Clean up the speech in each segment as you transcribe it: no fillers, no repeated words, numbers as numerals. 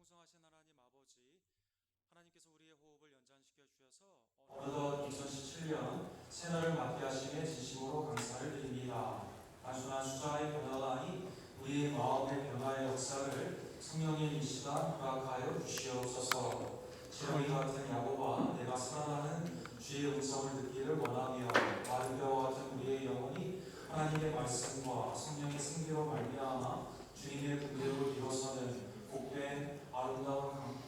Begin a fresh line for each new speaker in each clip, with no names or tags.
풍성하신 하나님 아버지, 하나님께서 우리의 호흡을 연장시켜 주셔서 어느덧 2017년 새해를 맞게 하심에 진심으로 감사를 드립니다. 단순한 숫자의 변화가 아닌 우리의 마음의 변화의 역사를 성령의 이 시간 허락하여 주시옵소서. 지렁이 같은 야고와 내가 살아나는 주의 음성을 듣기를 원하며 마른 뼈와 같은 우리의 영혼이 하나님의 말씀과 성령의 생기로 말미암아 주님의 군대로 일어서는 복된 아름다운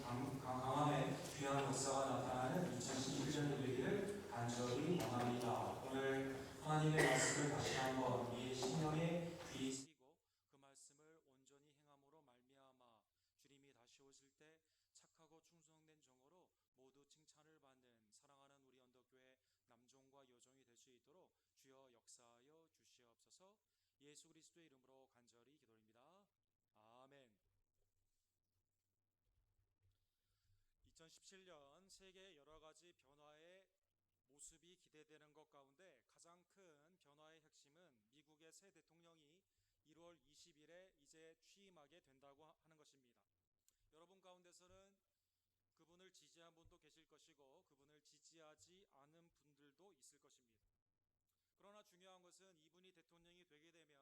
강함의 귀한 역사가 나타나는 2017년이 되기를 간절히 원합니다. 오늘 하나님의 말씀을 다시 한번 우리의 심령에 귀 쓰이고 그 말씀을 온전히 행함으로 말미암아 주님이 다시 오실 때 착하고 충성된 종으로 모두 칭찬을 받는 사랑하는 우리 언덕교회 남종과 여종이 될 수 있도록 주여 역사하여 주시옵소서. 예수 그리스도의 이름으로 간절히 기도드립니다. 아멘. 2017년 세계의 여러 가지 변화의 모습이 기대되는 것 가운데 가장 큰 변화의 핵심은 미국의 새 대통령이 1월 20일에 이제 취임하게 된다고 하는 것입니다. 여러분 가운데서는 그분을 지지한 분도 계실 것이고 그분을 지지하지 않은 분들도 있을 것입니다. 그러나 중요한 것은 이분이 대통령이 되게 되면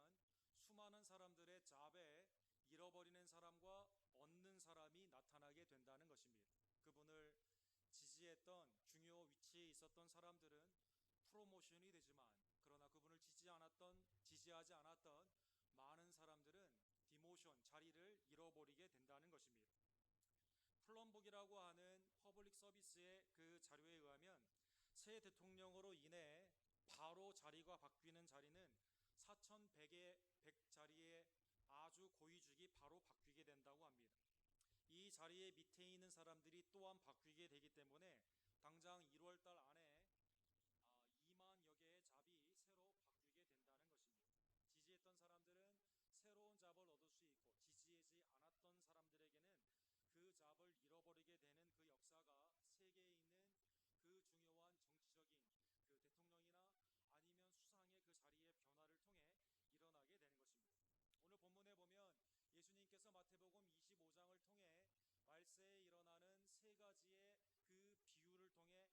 수많은 사람들의 잡에 잃어버리는 사람과 얻는 사람이 나타나게 된다는 것입니다. 그분을 지지했던 중요 위치에 있었던 사람들은 프로모션이 되지만 그러나 그분을 지지하지 않았던 많은 사람들은 디모션, 자리를 잃어버리게 된다는 것입니다. 플럼북이라고 하는 퍼블릭 서비스의 그 자료에 의하면 새 대통령으로 인해 바로 자리가 바뀌는 자리는 4,100자리의 아주 고위직이 바로 바뀌게 된다고 합니다. 이 자리에 밑에 있는 사람들이 또한 바뀌게 되기 때문에 당장 1월달 안에 2만여 개의 잡이 새로 바뀌게 된다는 것입니다. 지지했던 사람들은 새로운 잡을 얻을 수 있고 지지하지 않았던 사람들에게는 그 잡을 잃어버리게 되는 그 역사가 세계에 있는 그 중요한 정치적인 그 대통령이나 아니면 수상의 그 자리의 변화를 통해 일어나게 되는 것입니다. 오늘 본문에 보면 예수님께서 마태복음 25장을 통해 말세에 일어나는 세 가지의 그 비유를 통해 말세에 일어나는 현상을 우리에게 알려주고 있습니다. 열처녀의 비유에 보면 신랑이 오게 되는 때가 있습니다. 그런데 알지 못하는 불시의 때가 오기 때문에 그것을 오는 것을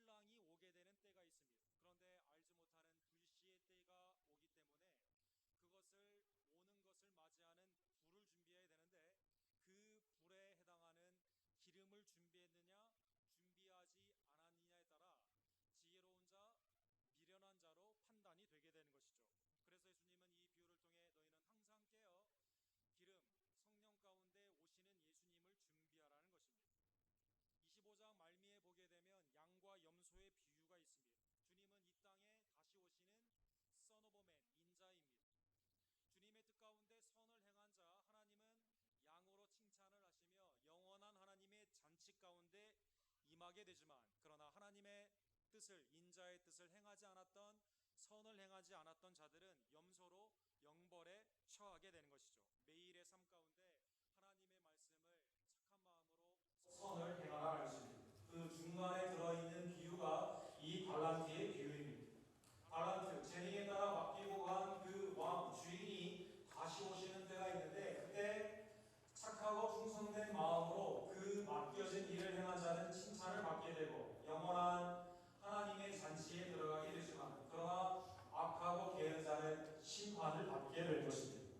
맞이하는 불을 준비해야 되는데 그 불에 해당하는 기름을 준비했느냐 준비하지 않았느냐에 따라 지혜로운 자, 미련한 자로 판단이 되게 되는 것이죠. 그래서 예수님은 이 비유를 통해 너희는 항상 깨어 기름, 성령 가운데 오시는 예수님을 준비하라는 것입니다. 25장 말미에 보게 되면 양과 염소의 비유가 있습니다. 주님은 이 땅에 다시 오시는 Son of Man, 인자입니다. 주님의 뜻 가운데 선을 행한 자 하나님은 양으로 칭찬을 하시며 영원한 하나님의 잔치 가운데 임하게 되지만 그러나 하나님의 뜻을 인자의 뜻을 행하지 않았던 선을 행하지 않았던 자들은 염소로 영벌에 처하게 되는 것이죠. 매일의 삶 가운데 하나님의 말씀을 착한 마음으로 선을 행하라 하십니다. 그 중간에 들어있는 비유가 이 달란트의 비유입니다. 달란트, 재능에 따라 맡기고 간 그 왕 주인이 다시 오시는 때가 있는데 그때 착하고 충성된 마음으로 그 맡겨진 일을 행한 자는 칭찬을 받게 되고 영원한 하나님의 잔치에 들어가게 되지만 그러나 악하고 게으른 자는 심판을 받게 될 것입니다.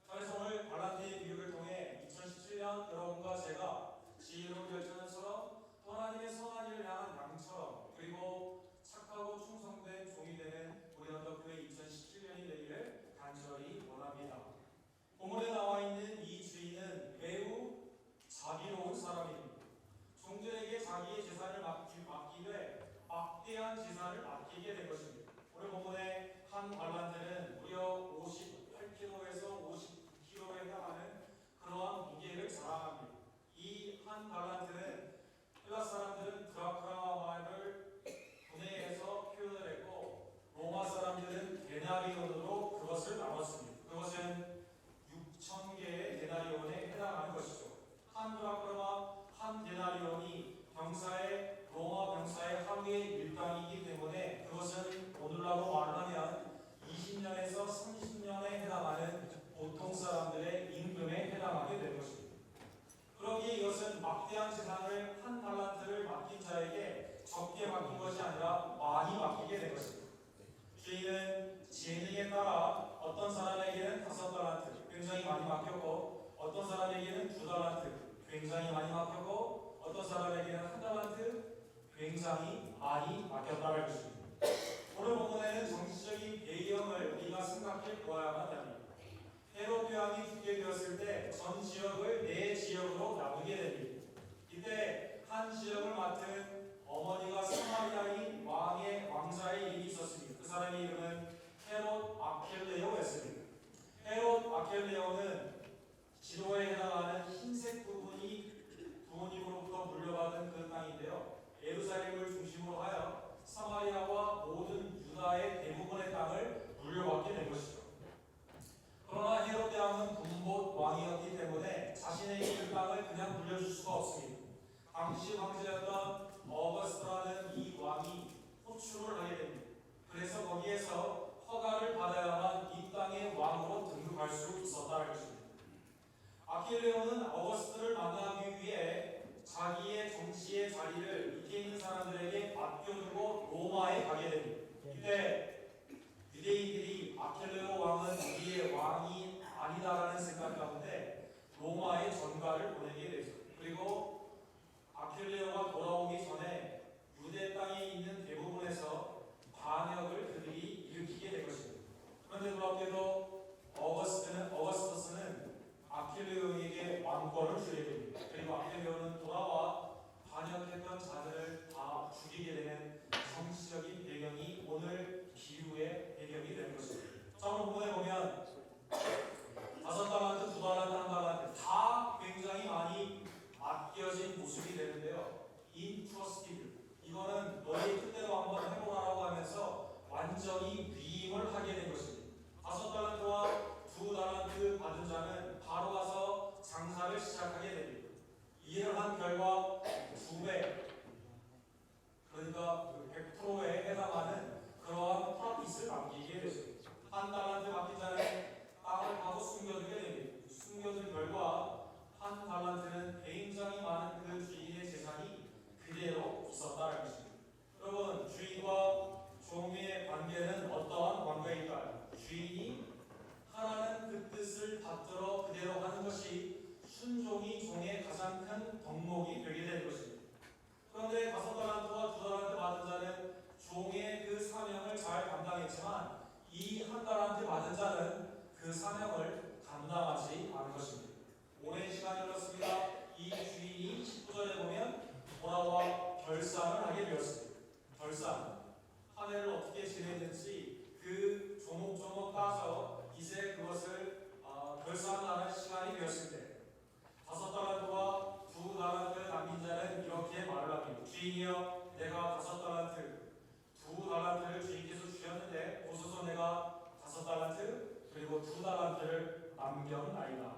그래서 오늘 달란트의 비유를 통해 2017년 여러분과 제가 지혜로운 결정처럼 또 하나님의 선한 일을 향한 양처럼 그리고 착하고 충성된 종이 되는 우리 언덕교회 2017년이 되기를 간절히 원합니다. 본문에 나와 있는 이 주인은 매우 자비로운 사람입니다. 종들에게 자기의 재산을 맡기되 막대한 재산을 맡기게 된 것입니다. 오늘 본문의 한 달란트는 무려 58kg에서 59kg에 해당하는 그러한 무게를 자랑합니다. 이 한 달란트는 헬라 사람들은 드라크마를 분해해서 표현을 했고 로마 사람들은 데나리온으로 그것을 나눴습니다. 그것은 6,000개의 데나리온에 해당하는 것이죠. 한 드라크마, 한 데나리온이 로마 병사의 하루의 일당이기 때문에 그것은 오늘날로 말하면
20년에서 30년에 해당하는 보통 사람들의 임금에 해당하게 된 것입니다. 그러기에 이것은 막대한 재산을 한 달란트를 맡긴 자에게 적게 맡긴 것이 아니라 많이 맡기게 된 것입니다. 주인은 재능에 따라 어떤 사람에게는 5달란트 굉장히 많이 맡겼고, 어떤 사람에게는 2달란트 굉장히 많이 맡겼고, 어떤 사람에게는 1달란트 굉장히 많이 맡겼다는 것입니다. 오늘 본문에는 정치적인 배경을 우리가 생각해 보아야만 합니다. 헤롯 왕이 죽게 되었을 때 전 지역을 4지역으로 나누게 됩니다. 이때 한 지역을 맡은 어머니가 사마리아인 왕자의 이름이 있었습니다. 그 사람의 이름은 헤롯 아켈레오였습니다. 헤롯 아켈레오는 지도에 해당하는 흰색 부모님으로부터 물려받은 그 땅인데요. 예루살렘을 중심으로 하여 사마리아와 모든 유다의 대부분의 땅을 물려받게 된 것이죠. 그러나 헤롯 왕은 군봇 왕이었기 때문에 자신에게 이 땅을 그냥 물려줄 수가 없습니다. 당시 황제였던 어거스트라는 이 왕이 호출을 하게 됩니다. 그래서 거기에서 허가를 받아야만 이 땅의 왕으로 등극할 수 있었다는 것입니다. 아킬레오는 어거스트를 만나기 위해 자기의 정치의 자리를 밑에 있는 사람들에게 맡겨두고 로마에 가게 됩니다. 이때 유대인들이 아킬레오 왕은 우리의 왕이 아니다라는 생각 가운데 로마에 전가를 보내게 되죠. 그리고 아킬레오가 돌아오기 전에 유대 땅에 있는 대부분에서 반역을 그들이 일으키게 된 것입니다. 그런데 놀랍게도 어거스터스는 아킬레오에게 왕권을 주게 됩니다. 그리고 아킬레오는 돌아와 반역했던 자들을 다 죽이게 되는 정치적인 배경이 오늘 기후의 배경이 되는 것입니다. 자, 오늘 본문에 보면 5달란트, 2달란트, 1달란트 다 굉장히 많이 맡겨진 모습이 되는데요. 인트러스티드, 이거는 너희 뜻대로 한번 해보라라고 하면서 완전히 위임을 하게 된 것입니다. 5달란트와 2달란트 받은 자는 바로 가서 장사를 시작하게 됩니다. 이해를 한 결과 2배, 그러니까 100%에 해당하는 그러한 프라핏을 남기게 되죠. 1달란트 맡긴 자는 땅을 파고 숨겨두게 됩니다. 숨겨둔 결과 1달란트는 굉장히 많은 그 주인의 재산이 그대로 있었다는 것입니다. 여러분, 주인과 종의 관계는 어떠한 관계일까요? 주인이 하라는 그 뜻을 받들어 그대로 하는 것이 순종이 종의 가장 큰 덕목이 되게 될 것입니다. 그런데 5달란트와 2달란트 받은 자는 종의 그 사명을 잘 감당했지만 이 1달란트 받은 자는 그 사명을 감당하지 않은 것입니다. 오랜 시간이 흘렀습니다. 이 주인이 19절에 보면 돌아와 결산을 하게 되었습니다. 결산, 한 해를 어떻게 지냈는지 그 조목조목 따서 이제 그것을 결산하는 시간이 되었을 때 5달란트와 2달란트 남긴 자는 이렇게 말을 합니다. 주인이여, 내가 5달란트, 2달란트를 주인께서 주셨는데 보소서 내가 5달란트 그리고 2달란트를 남겼나이다.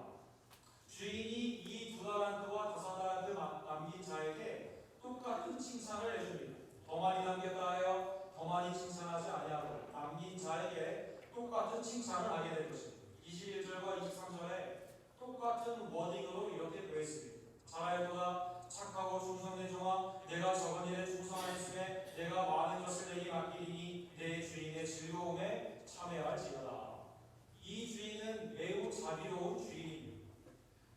주인이 이 2달란트와 5달란트 남긴 자에게 똑같은 칭찬을 해줍니다. 더 많이 남겼다 하여 더 많이 칭찬하지 아니하고 남긴 자에게 똑같은 칭찬을 하게 될 것입니다. 21절과 23절에 똑같은 워딩으로 이렇게 되어 있습니다. 잘하였도다 착하고 충성된 종아, 내가 적은 일에 충성하였으며 내가 많은 것을 내게 맡기리니 내 주인의 즐거움에 참여할지어다. 이 주인은 매우 자비로운 주인입니다.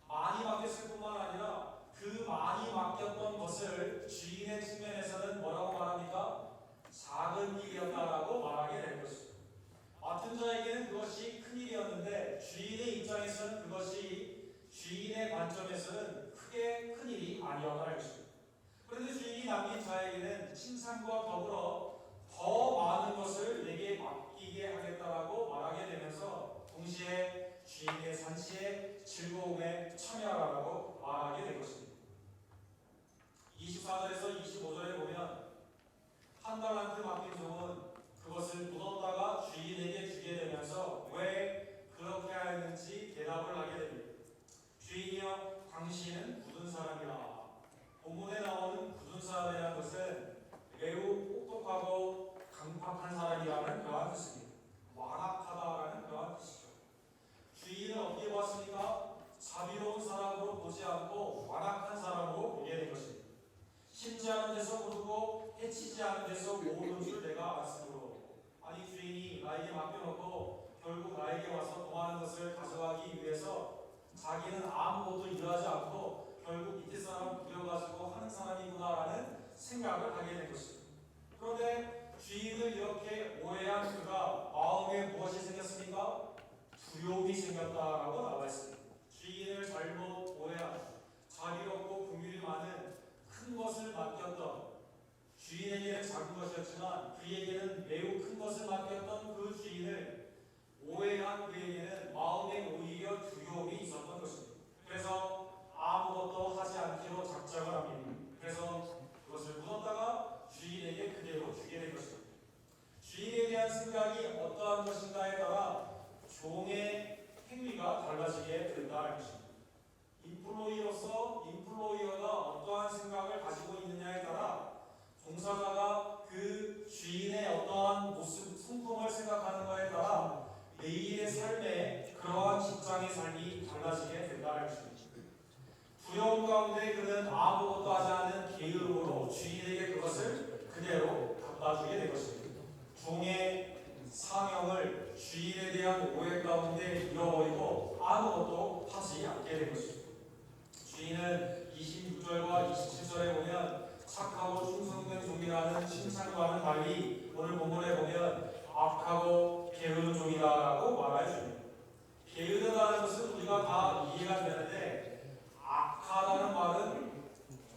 많이 맡겼을 뿐만 아니라 그 많이 맡겼던 것을 주인의 측면에서는 뭐라고 말합니까? 작은 일이었다라고 말하게 될 것입니다. 맡은 자에게는 그것이 큰 일이었는데 주인의 입장에서는 그것이 주인의 관점에서는 크게 큰 일이 아니었다는 것입니다. 그런데 주인이 남긴 자에게는 칭찬과 더불어 더 많은 것을 내게 맡기게 하겠다라고 말하게 되면서 동시에 주인의 잔치에 즐거움에 참여하라고 말하게 된 것입니다. 24절에서 25절에 보면 1달란트 맡긴 종은 그것을 묻었다가 주인에게 주게 되면서 왜 그렇게 하였는지 대답을 하게 됩니다. 주인이여, 당신은 굳은 사람이라. 본문에 나오는 굳은 사람이라는 것은 매우 똑똑하고 강팍한 사람이라는 그러한 뜻입니다. 완악하다 자기는 아무것도 일하지 않고 결국 밑에 사람 부려가지고 하는 사람이구나라는 생각을 하게 된 것입니다. 그런데 주인을 이렇게 오해한 그가 마음에 무엇이 생겼습니까? 두려움이 생겼다라고 나와 있습니다. 주인을 잘못 오해한 자비롭고 긍휼이 많은 큰 것을 맡겼던 주인에게는 작은 것이었지만 그에게는 매우 큰 것을 맡겼던 그 주인을 오해한 그에게는 마음에 오히려 두려움이 있었던 것입니다. 그래서 아무것도 하지 않기로 작정을 합니다. 그래서 그것을 묻었다가 주인에게 그대로 주게 된 것입니다. 주인에 대한 생각이 어떠한 것인가에 따라 종의 행위가 달라지게 된다는 것입니다. 인플로이어가 어떠한 생각을 가지고 있느냐에 따라 종사자가 그 주인의 어떠한 모습, 성품을 생각하는 것에 따라 매일의 삶에 그러한 직장의 삶이 달라지게 된다는 것입니다. 두려움 가운데 그는 아무것도 하지 않은 게으름으로 주인에게 그것을 그대로 갖다 주게 된 것입니다. 종의 사명을 주인에 대한 오해 가운데 잃어버리고 아무것도 하지 않게 된 것입니다. 주인은 26절과 27절에 보면 착하고 충성된 종이라는 칭찬과는 달리 오늘 본문에 보면 악하고 게으른 종이다라고 말해 줍니다. 게으르다는 것은 우리가 다 이해가 되는데 악하다는 말은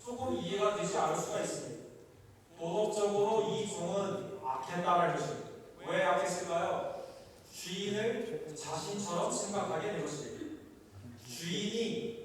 조금 이해가 되지 않을 수가 있습니다. 도덕적으로 이 종은 악했다는 것입니다. 왜 악했을까요? 주인을 자신처럼 생각하게 된 것입니다. 주인이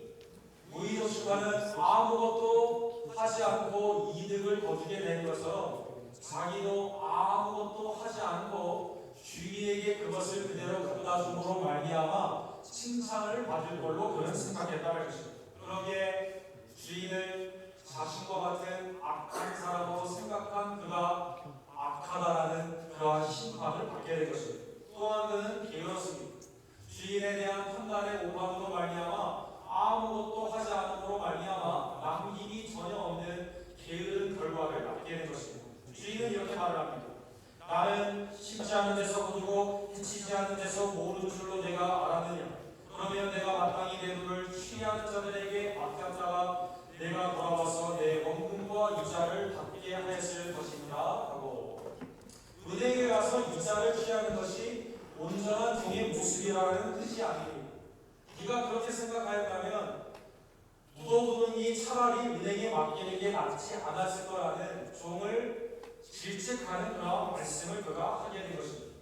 무의도시가는 아무것도 하지 않고 이득을 거두게 된 것처럼 자기도 아무것도 하지 않고 주인에게 그것을 그대로 갖다 줌으로 말미암아 칭찬을 받을 걸로 그는 생각했다는 것입니다. 그러기에 주인을 자신과 같은 악한 사람으로 생각한 그가 악하다라는 그러한 심판을 받게 된 것입니다. 또한 그는 게을렀습니다. 주인에 대한 판단의 오만으로 말미암아 아무것도 하지 않음으로 말미암아 남김이 전혀 없는 게으른 결과를 낳게 된 것입니다. 주인은 이렇게 말을 합니다. 나는 심지 않은 데서 거두고 해치지 않은 데서 모으는 줄로 내가 알았느냐. 그러면 내가 마땅히 내 돈을 취하는 자들에게 맡겼다가 내가 돌아와서 내 원금과 이자를 갚게 하였을 것입니다 하고, 은행에 가서 이자를 취하는 것이 온전한 종의 모습이라는 뜻이 아닙니다. 네가 그렇게 생각하였다면 묻어두느니 차라리 은행에 맡기는 게 낫지 않았을 거라는 종을 질책하는 그런 말씀을 그가 하게 된 것입니다.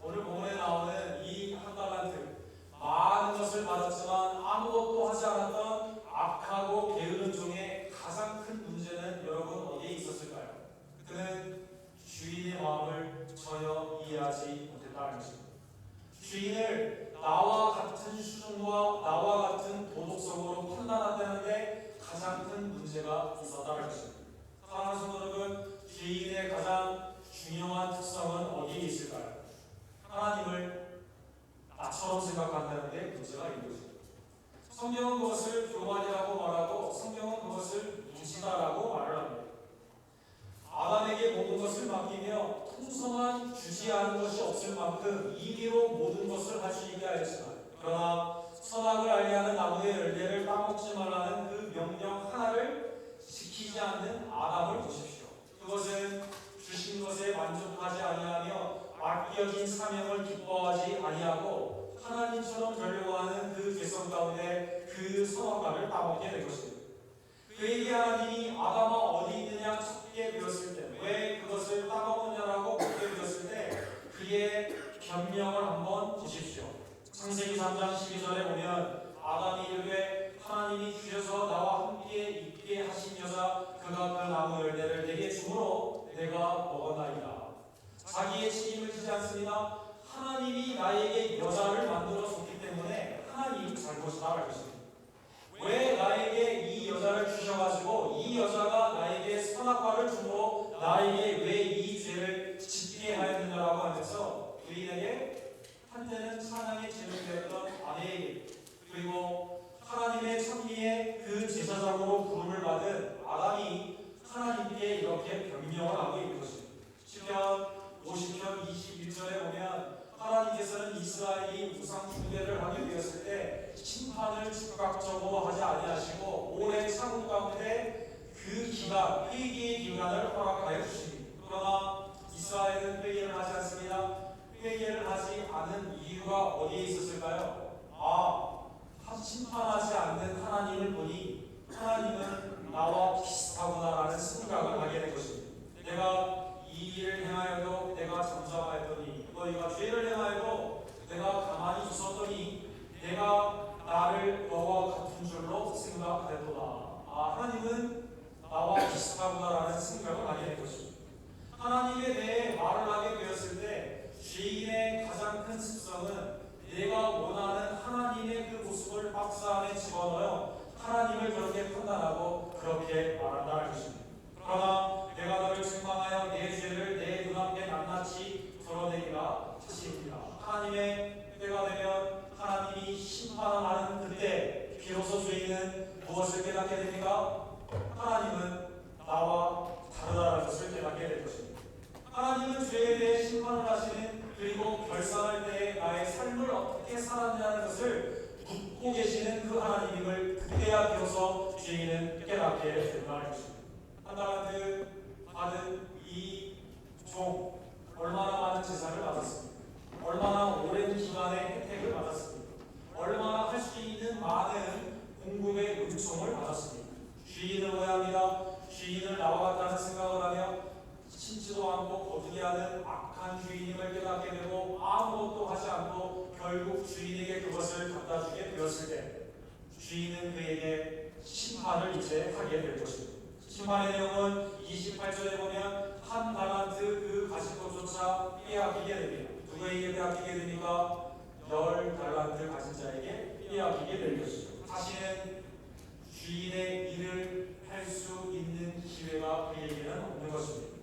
오늘 본문에 나오는 이 한 달란트, 많은 것을 받았지만 아무것도 하지 않았던 악하고 게으른 종의 가장 큰 문제는 여러분 어디에 있었을까요? 그는 주인의 마음을 전혀 이해하지 못했다는 것입니다. 주인을 나와 같은 수준과 나와 같은 도덕성으로 판단한다는데 가장 큰 문제가 있었다는 것입니다. 사랑하는 성도 여러분, 주인의 가장 중요한 특성은 어디에 있을까요? 하나님을 나처럼 생각한다는데 문제가 있는 것입니다. 성경은 그것을 교만이라고 말하고 성경은 그것을 무지다라고 말을 합니다. 아담에게 모든 것을 맡기며 풍성한 주지 않은 것이 없을 만큼 임의로 모든 것을 할 수 있게 하였지만 그러나 선악을 알게 하는 나무의 열매를 따먹지 말라는 그 명령 하나를 지키지 않는 아담을 보십시오. 그것은 주신 것에 만족하지 아니하며 맡겨진 사명을 기뻐하지 아니하고 하나님처럼 되려고 하는 그 개성 가운데 그 선악과를 따먹게 된 것입니다. 그에게 하나님이 아담아 어디 있느냐 찾게 되었을 때 왜 그것을 따먹었냐라고 묻게 되었을 때 그의 변명을 한번 보십시오. 창세기 3장 12절에 보면 아담이 이르되 하나님이 주셔서 나와 함께 있게 하신 여자 그가 그 나무 열매를 내게 주므로 내가 먹었나이다. 자기의 책임을 지지 않습니다. 하나님이 나에게 여자를 만들어 줬기 때문에 하나님 잘못이다 것입니다. 왜 나에게 이 여자를 주셔가지고 이 여자가 나에게 선악과를 주므로 나에게 왜 이 죄를 짓게 하였느냐라고 하면서 부인에게 한때는 찬양의 제물이었던 아내에게 그리고 하나님의 찬미의 그 제사장으로 부름을 받은 아담이 하나님께 이렇게 변명을 하고 있는 것입니다. 시편 50편 21절에 보면 하나님께서는 이스라엘이 우상 숭배를 하게 되었을 때 심판을 즉각적으로 하지 아니하시고 오래 참은 가운데 그 기간, 회개의 기간을 허락하여 주십니다. 그러나 이스라엘은 회개를 하지 않습니다. 회개를 하지 않은 이유가 어디에 있었을까요? 심판하지 않는 하나님을 보니 하나님은 나와 비슷하구나라는 생각을 하게 된 것입니다. 내가 이 일을 행하여도 내가 잠잠하였더니, 너희가 죄를 행하여도 내가 가만히 있었더니 내가 나를 너와 같은 줄로 생각하였도다. 하나님은 나와 비슷하구나라는 생각을 하게 된 것입니다. 하나님에 대해 말을 하게 되었을 때 죄인의 가장 큰 습성은 내가 원하는 하나님의 그 모습을 박스 안에 집어넣어 하나님을 그렇게 판단하고 그렇게 말한다는 것입니다. 그러나 내가 너를 책망하여 내 죄를 내 눈앞에 낱낱이 드러내기가 하십니다. 하나님의 때가 되면 하나님이 심판하는 그때 비로소 죄인은 무엇을 깨닫게 됩니까? 하나님은 나와 다르다는 것을 깨닫게 될 것입니다. 하나님은 죄에 대해 심판을 하시는, 그리고 결산할 때에 나의 삶을 어떻게 살았냐는 것을 묻고 계시는 그 하나님임을 그때야 비로소 죄인은 깨닫게 된다는 것입니다. 한 달란트 받은 이 종, 얼마나 많은 재산을 받았습니까? 얼마나 오랜 기간의 혜택을 받았습니까? 얼마나 할 수 있는 많은 공급의 은총을 받았습니까? 주인을 오해합니다. 주인을 나와 같다는 생각을 하며 신지도 않고 거두게 하는 악한 주인임을 깨닫게 되고 아무것도 하지 않고 결국 주인에게 그것을 갖다 주게 되었을 때 주인은 그에게 심판을 이제 하게 될 것입니다. 심판의 내용은 28절에 보면 한 달란트 그 가진 것조차 빼앗기게 됩니다. 누구에게 빼앗기게 됩니까? 10달란트 가진 자에게 빼앗기게 될 것이죠. 다시는 주인의 일을 할 수 있는 기회가 그에게는 없는 것입니다.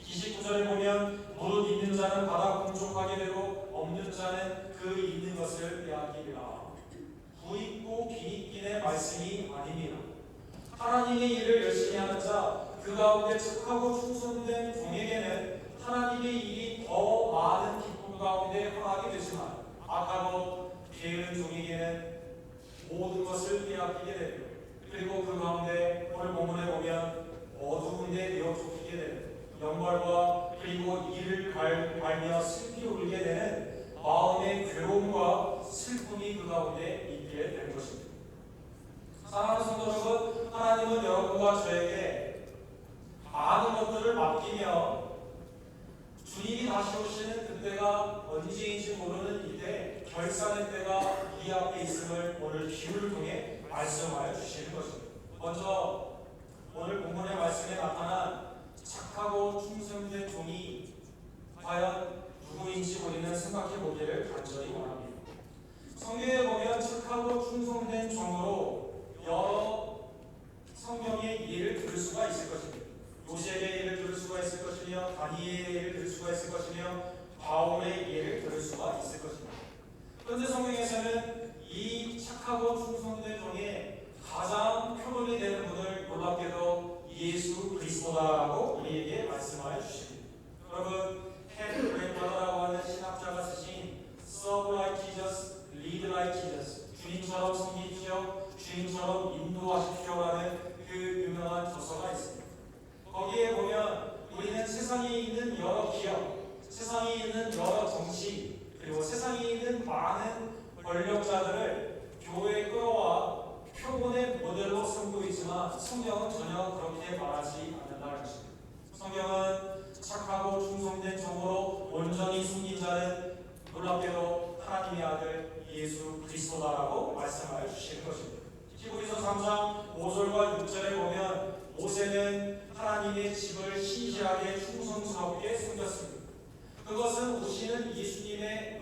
29절에 보면 무릇 있는 자는 받아 풍족하게 되고 없는 자는 그 있는 것을 빼앗기리라. 부익고 빈익빈의 말씀이 아닙니다. 하나님의 일을 열심히 하는 자, 그 가운데 착하고 충성된 종에게는 하나님의 일이 더 많은 기쁨 가운데 허락이 되지만 악하고 게으른 종에게는 모든 것을 빼앗기게 됩니다. 그리고 그 가운데 오늘 본문에 보면 어두운데 내어 쫓기게 됩니다. 영벌과 그리고 이를 갈며 슬피 울게 되는 마음의 괴로움과 슬픔이 그 가운데 있게 될 것입니다. 사랑하는 성도 여러분, 하나님은 여러분과 저에게 많은 것들을 맡기며 주님이 다시 오시는 그때가 언제인지 모르는 이때 결산의 때가 이 앞에 있음을 오늘 비유를 통해 말씀하여 주시는 것입니다. 먼저 오늘 본문의 말씀에 나타난 착하고 충성된 종이 과연 누구인지 우리는 생각해 보기를 간절히 원합니다. 성경에 보면 착하고 충성된 종으로 여러 성경의 예를 들을 수가 있을 것입니다. 요셉의 예를 들을 수가 있을 것이며 다니엘의 예를 들을 수가 있을 것이며 바울의 예를 들을 수가 있을 것입니다. 그런데 성경에서는 이 착하고 충성된 종의 가장 표본이 되는 분을 놀랍게도 예수 그리스도다라고 우리에게 말씀하여 주십니다. 여러분, 헨리 브레이커라고 하는 신학자가 쓰신 Serve like Jesus, Lead like Jesus, 주님처럼 섬기십시오, 주님처럼 인도하십시오라는 그 유명한 저서가 있습니다. 거기에 보면 우리는 세상에 있는 여러 기업, 세상에 있는 여러 정치, 그리고 세상에 있는 많은 권력자들을 교회에 끌어와 표본의 모델로 삼고 있지만 성경은 전혀 그렇게 말하지 않는다는 것입니다. 성경은 착하고 충성된 종으로 온전히 숨긴 자는 놀랍게도 하나님의 아들 예수 그리스도다라고 말씀하여 주시는 것입니다. 히브리서 3장 5절과 6절에 보면 모세는 하나님의 집을 신실하게 충성스럽게 섬겼습니다. 그것은 오시는 예수님의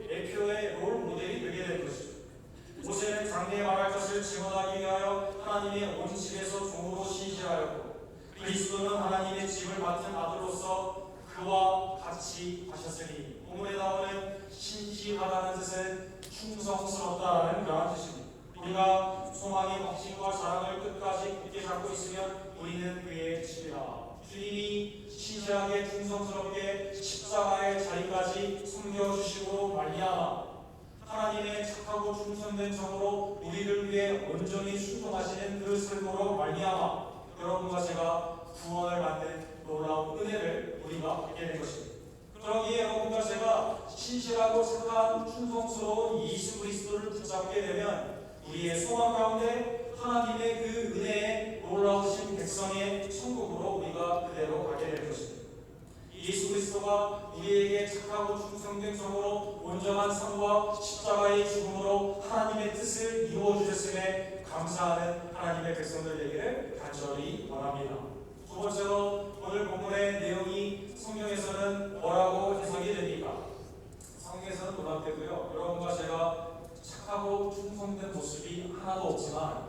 대표의 롤 모델이 되게 된 것입니다. 모세는 장래에 말할 것을 증언하기 위하여 하나님의 온 집에서 종으로 신실하였고 그리스도는 하나님의 집을 맡은 아들로서 그와 같이 하셨으니 본문에 나오는 신실하다는 뜻은 충성스럽다라는 그러한 뜻입니다. 우리가 소망의 확신과 사랑을 끝까지 굳게 잡고 있으면 우리는 그의 집이라. 주님이 신실하게 충성스럽게 십자가의 자리까지 섬겨주시고 말미암아 하나님의 착하고 충성된 정으로 우리를 위해 온전히 순종하시는 그 설교로 말미암아 여러분과 제가 구원을 받는 놀라운 은혜를 우리가 받게 된 것입니다. 그러기에 여러분과 제가 신실하고 착한 충성스러운 예수 그리스도를 붙잡게 되면 우리의 소망 가운데 하나님의 그 은혜의 놀라우신 백성의 천국으로 우리가 그대로 가게 될 것입니다. 예수 그리스도가 우리에게 착하고 충성된 정으로 온전한 삶과 십자가의 죽음으로 하나님의 뜻을 이루어 주셨음에 감사하는 하나님의 백성들 되기를 간절히 원합니다. 두 번째로 오늘 본문의 내용이 성경에서는 뭐라고 해석이 됩니까? 성경에서는 노답되고요. 여러분과 제가 착하고 충성된 모습이 하나도 없지만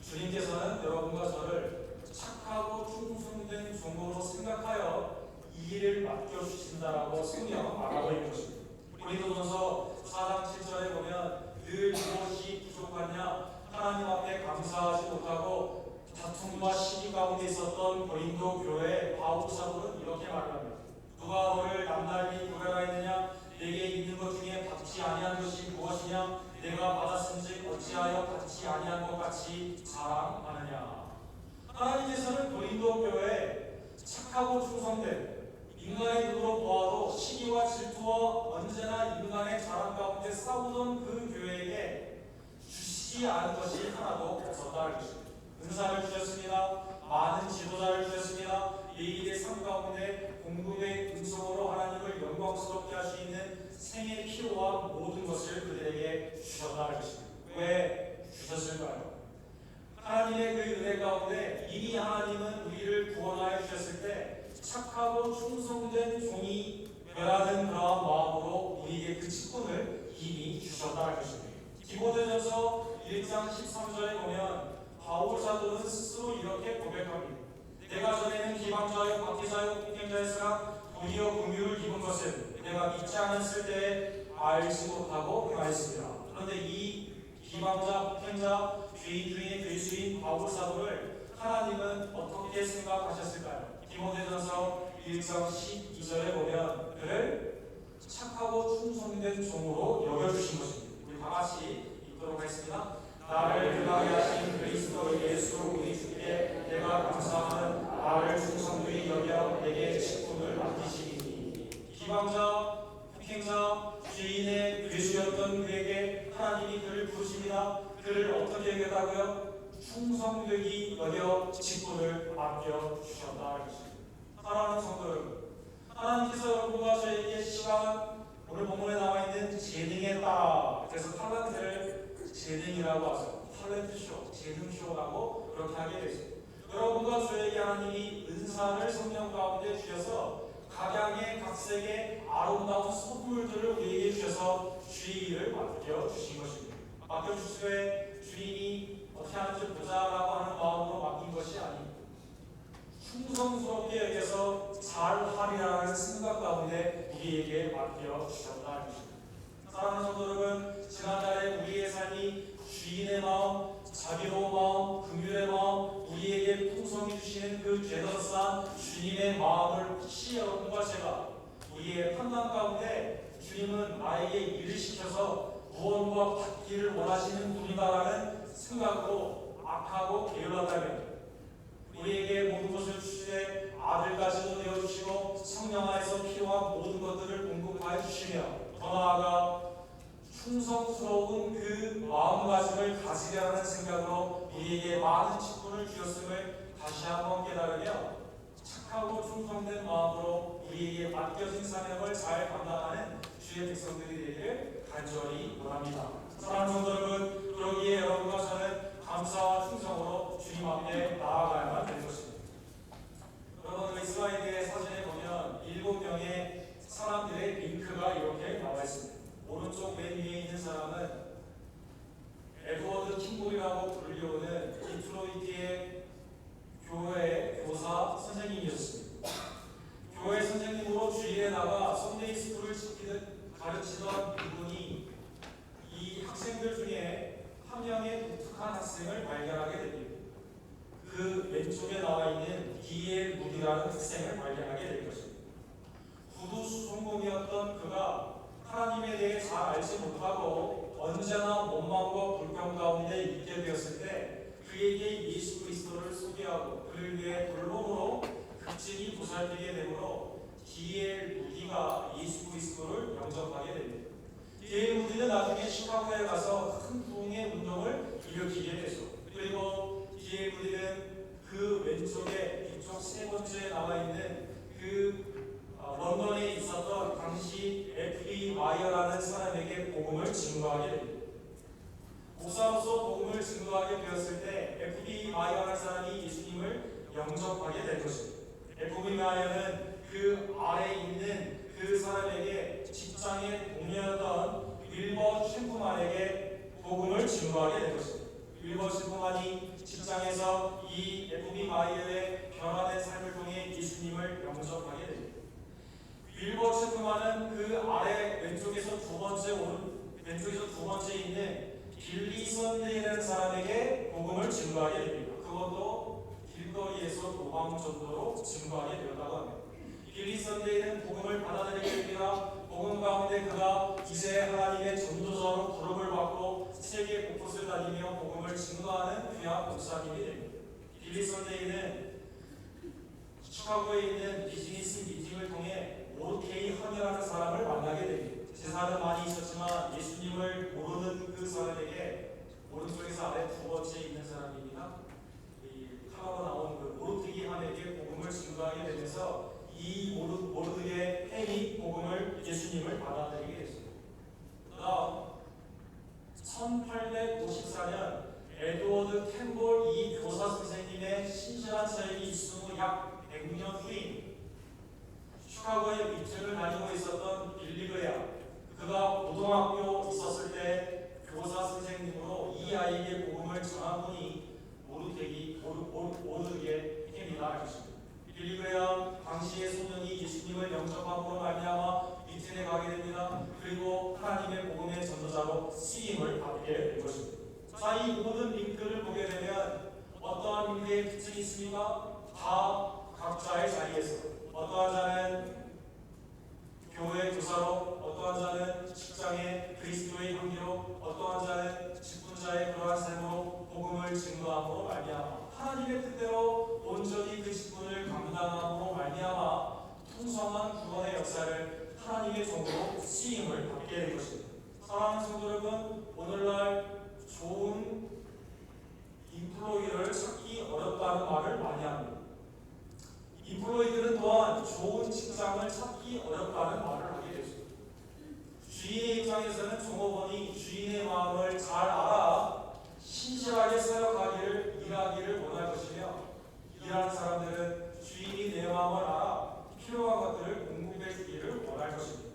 주님께서는 여러분과 저를 착하고 충성된 종으로 생각하여 이 일을 맡겨주신다라고 성경은 말하고 있는 것입니다. 고린도전서 4장 7절에 보면 늘 무엇이 부족하냐 하나님 앞에 감사하지 못하고 다툼과 시기 가운데 있었던 고린도 교회 바울 사도는 이렇게 말합니다. 누가 너를 남달리 구별하였느냐 내게 있는 것 중에 받지 아니한 것이 무엇이냐 내가 받았은즉 어찌하여 받지 아니한 것 같이 자랑하느냐. 하나님께서는 고린도 교회에 착하고 충성된 인간의 눈으로 보아도 시기와 질투와 언제나 인간의 자랑 가운데 싸우던 그 교회에게 주시지 않은 것이 하나도 없었다는 것입니다. 은사를 주셨습니다. 많은 지도자를 주셨습니다. 예일의 삶 가운데 공급의 음성으로 하나님을 영광스럽게 할 수 있는 생의 필요와 모든 것을 그들에게 주셨다는 것입니다. 왜 주셨을까요? 하나님의 그 은혜 가운데 이미 하나님은 우리를 구원하여 주셨을 때 착하고 충성된 종이 되라는 그러한 마음으로 우리에게 그 직분을 이미 주셨다는 것입니다. 디모데전서 1장 13절에 보면 바울 사도는 스스로 이렇게 고백합니다. 내가 전에는 기방자요 박해자요 폭행자였으나 도리어 긍휼을 입은 것은 내가 믿지 않았을 때에 알지 못하고 행하였습니다. 그런데 이 기방자 폭행자 죄인 중에 괴수인 바울 사도를 하나님은 어떻게 생각하셨을까요? 디모데전서 1장 12절에 보면 그를 착하고 충성된 종으로 여겨주신 것입니다. 우리 다 같이 읽도록 하겠습니다. 나를 등하게 하신 그리스도 예수 우리 주께 내가 감사하는 나를 충성되이 여겨 내게 직분을 맡기시니. 기방자, 폭행자, 죄인의 괴수였던 그에게 하나님이 그를 부르십니다. 그를 어떻게 여겼다고요? 충성되이 여겨 직분을 맡겨주셨다. 사랑하는 성도 여러분, 하나님께서 여러분과 저에게 시간 오늘 본문에 나와 있는 재능에 따라 그래서 탈란트를 재능이라고 하죠. 탤런트쇼, 재능쇼라고 그렇게 하게 되죠. 여러분과 저에게 하나님이 은사를 성령 가운데 주셔서 각양의 각색의 아름다운 선물들을 우리에게 주셔서 주의를 맡겨주신 것입니다. 맡겨주시되 주인이 어떻게 하는지 보자라고 하는 마음으로 맡긴 것이 아니고 충성스럽게 여겨서 잘하리라는 생각 가운데 우리에게 맡겨주셨다는 것입니다. 사랑하는 성도 여러분, 지난달에 우리의 삶이 주인의 마음, 자비로운 마음, 긍휼의 마음, 우리에게 풍성히 주시는 그 죄더스한 주님의 마음을 혹시 여러분과 제가 우리의 판단 가운데 주님은 나에게 일을 시켜서 무언가 받기를 원하시는 분이다라는 생각으로 악하고 게을렀다면 우리에게 모든 것을 주시되 아들까지도 되어주시고 성령 안에서 필요한 모든 것들을 공급하여 주시며 더 나아가 충성스러운 그 마음가짐을 가지려는 생각으로 우리에게 많은 직분을 주셨음을 다시 한번 깨달으며 착하고 충성된 마음으로 우리에게 맡겨진 사명을 잘 감당하는 주의 백성들이 되기를 간절히 원합니다. 사랑하는 성도 여러분, 그러기에 여러분과 저는 감사와 충성으로 주님 앞에 나아가야만 되는 것입니다. 여러분, 그 슬라이드의 사진에 보면 7명의 사람들의 링크가 이렇게 나와 있습니다. 오른쪽 맨 위에 있는 사람은 에드워드 킹볼이라고 불리우는 디트로이트의 교회 교사 선생님이었습니다. 교회 선생님으로 주일에 나가 선데이 스쿨을 가르치던 이분이 이 학생들 중에 한 명의 독특한 학생을 발견하게 됩니다. 그 왼쪽에 나와 있는 D.L. 무디라는 학생을 발견하게 될 것입니다. 구두 수송공이었던 그가 하나님에 대해 잘 알지 못하고 언제나 원망과 불평 가운데 있게 되었을 때 그에게 예수 그리스도를 소개하고 그를 위해 돌봄으로 극진히 보살피게 되므로 D.L. 무디가 예수 그리스도를 영접하게 됩니다. D.L. 무디는 나중에 시카고에 가서 큰 부흥의 운동을 일으키게 되죠. 그리고 D.L. 무디는 그 왼쪽에 뒤쪽 세 번째에 나와 있는 런던에 있었던 당시 F.B. 마이어라는 사람에게 복음을 증거하게 됩니다. 목사로서 복음을 증거하게 되었을 때 F.B. 마이어라는 사람이 예수님을 영접하게 된 것입니다. F.B. 마이어는 그 아래에 있는 그 사람에게 직장의 동료였던 윌버 챔프만에게 복음을 증거하게 된 것입니다. 윌버 챔프만이 직장에서 이 F.B. 마이어의 변화된 삶을 통해 예수님을 영접하게 됩니다. 윌버 챔프만은 그 아래 왼쪽에서 두 번째 있는 빌리 선데이라는 사람에게 복음을 증거하게 됩니다. 그것도 길거리에서 도망 정도로 증거하게 되었다고 합니다. 빌리 선데이는 복음을 받아들이게 됩니다. 복음 가운데 그가 이제 하나님의 전도자로 부름을 받고 세계 곳곳을 다니며 복음을 증거하는 귀한 목사님이 됩니다. 빌리 선데이는 시카고에 있는 비즈니스 미팅을 통해 오르케이 헌이라는 사람을 만나게 됩니다. 재산은 많이 있었지만 예수님을 모르는 그 사람에게 오른쪽에서 아래 두 번째 있는 사람입니다. 이 카라가 나온 그 모르드기 함에게 복음을 증거하게 되면서 이 모르드기의 햄이 복음을 예수님을 받아들이게 됐습니다. 그다음 1854년 에드워드 캠볼 이 교사 선생님의 신실한 사역이 있은 후 약 100년 후인 시카고에 미트를 다니고 있었던 빌리 그레암, 그가 고등학교 있었을 때 교사 선생님으로 이 아이에게 복음을 전한 분이 모르드기의 햄이라 할 것입니다. 빌리 그레암 당시의 소년이 예수님을 영접함으로 말미암아 미트에 가게 됩니다. 그리고 하나님의 복음의 전도자로 쓰임을 받게 된 것입니다. 자, 이 모든 링크를 보게 되면 어떠한 링크의 특징이 있습니까? 다 각자의 자리에서 어떠한 자는 교회 교사로, 어떠한 자는 직장의 그리스도의 향기로, 어떠한 자는 직분자의 그러한 삶으로 복음을 증거함으로 말미암아 하나님의 뜻대로 온전히 그 직분을 감당함으로 말미암아 풍성한 구원의 역사를 하나님의 종으로 쓰임을 받게 된 것입니다. 사랑하는 성도 여러분, 오늘날 좋은 인플로이를 찾기 어렵다는 말을 많이 합니다. 인플로이들은 또한 좋은 직장을 찾기 어렵다는 말을 하게 됐습니다. 주인의 입장에서는 종업원이 주인의 마음을 잘 알아 신실하게 사역하기를 일하기를 원할 것이며, 일하는 사람들은 주인이 내 마음을 알아 필요한 것들을 공급해 주기를 원할 것입니다.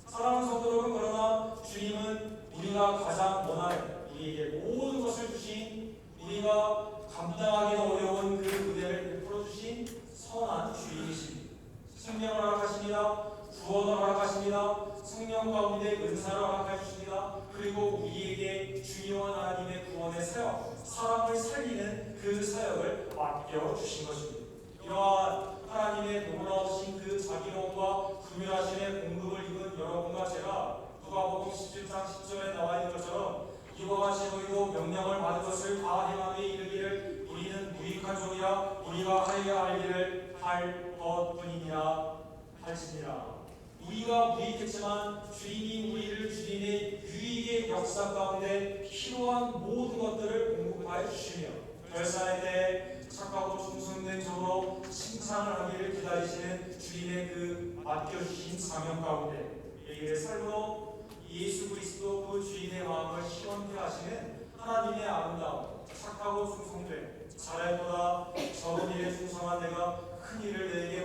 사랑하는 성도 여러분, 그러나 주님은 우리가 가장 원하는, 우리에게 모든 것을 주신, 우리가 감당하기 어려운 그 은혜를 베풀어 주신 선한 주인이십니다. 생명을 허락하십니다. 구원을 허락하십니다. 생명 가운데 은사를 허락해 주십니다. 그리고 우리에게 중요한 하나님의 구원의 사역, 사람을 살리는 그 사역을 맡겨 주신 것입니다. 이러한 하나님의 놀라우신 그 자비로움과 긍휼하심의 공급을 입은 여러분과 제가 누가복음 17장 10절에 나와 있는 것처럼 이와 같이 너희도 명령을 받은 것을 다 행함에 이르기를 우리는 무익한 종이라 우리가 하여야 할 일을 할 것뿐이니라 할지니라. 우리가 무익했지만 주인이 우리를 주인의 유익의 역사 가운데 필요한 모든 것들을 공급하여 주시며 결산의 때 착하고 충성된 종으로 칭찬을 하기를 기다리시는 주인의 그 맡겨주신 사명 가운데 우리의 삶으로 예수 그리스도 그 주인의 마음을 시원케 하시는 하나님의 아름다움, 착하고 충성됨, 잘할보다 적은 일에 충성한 내가 큰 일을 내게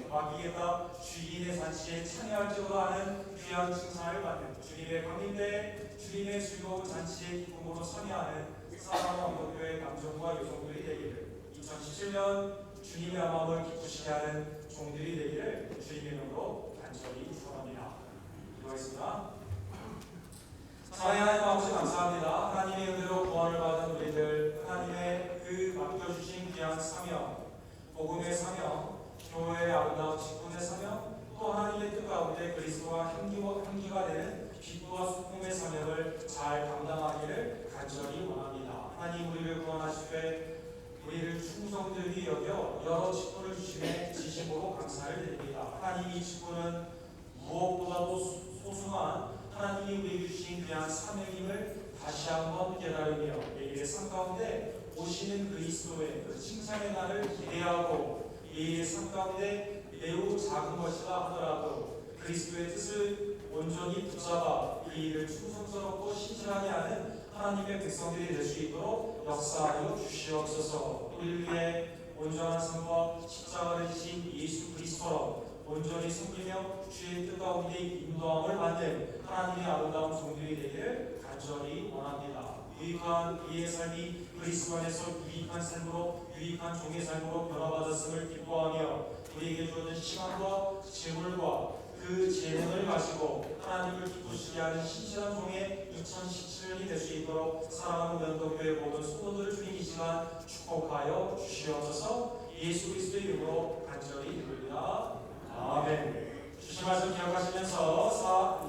맡기겠다. 주인의 잔치에 참여할지어다 하는 귀한 칭찬을 받는 주님의 강림대 주님의 즐거운 잔치의 기쁨으로 참여하는 사랑하는 원교회 남성과 여성들이 되기를, 2017년 주님의 마음을 기쁘시게 하는 종들이 되기를 주님의 이름으로 간절히 축원합니다. 기도하겠습니다. 사랑의 하나님 아버지 감사합니다. 하나님의 은혜로 구원을 받은 우리들, 하나님의 그 맡겨주신 귀한 사명, 복음의 사명, 교회의 아름다운 직분의 사명, 또 하나님의 뜻 가운데 그리스도 그리스도와 향기가 되는 기도와 소통의 사명을 잘 감당하기를 간절히 원합니다. 하나님 우리를 구원하시되 우리를 충성되게 여겨 여러 직분을 주심에 진심으로 감사를 드립니다. 하나님 이 직분은 무엇보다도 소중한 하나님이 우리에게 주신 귀한 사명임을 다시 한번 깨달으며 내일의 삶 가운데 오시는 그리스도의 그 칭찬의 날을 기대하고 내일의 삶 가운데 매우 작은 것이라 하더라도 그리스도의 뜻을 온전히 붙잡아 그 일을 충성스럽고 신실하게 하는 하나님의 백성들이 될 수 있도록 역사하여 주시옵소서. 우리를 위해 온전한 삶과 십자가를 지신 예수 그리스도로 온전히 섬기며 주의 뜻 가운데 인도함을 받는 하나님의 아름다운 종들이 되기를 간절히 원합니다. 유익한 우리의 삶이 그리스도 안에서 유익한 삶으로 유익한 종의 삶으로 변화받았음을 기뻐하며 우리에게 주어진 시간과 재물과 그 재능을 가지고 하나님을 기쁘시게 하는 신실한 종의 2017년이 될 수 있도록 사랑하는 면도교회 모든 성도들을 주님 이 시간 축복하여 주시옵소서. 예수 그리스도의 이름으로 간절히 기도드립니다. 아멘. 주신 말씀 기억하시면서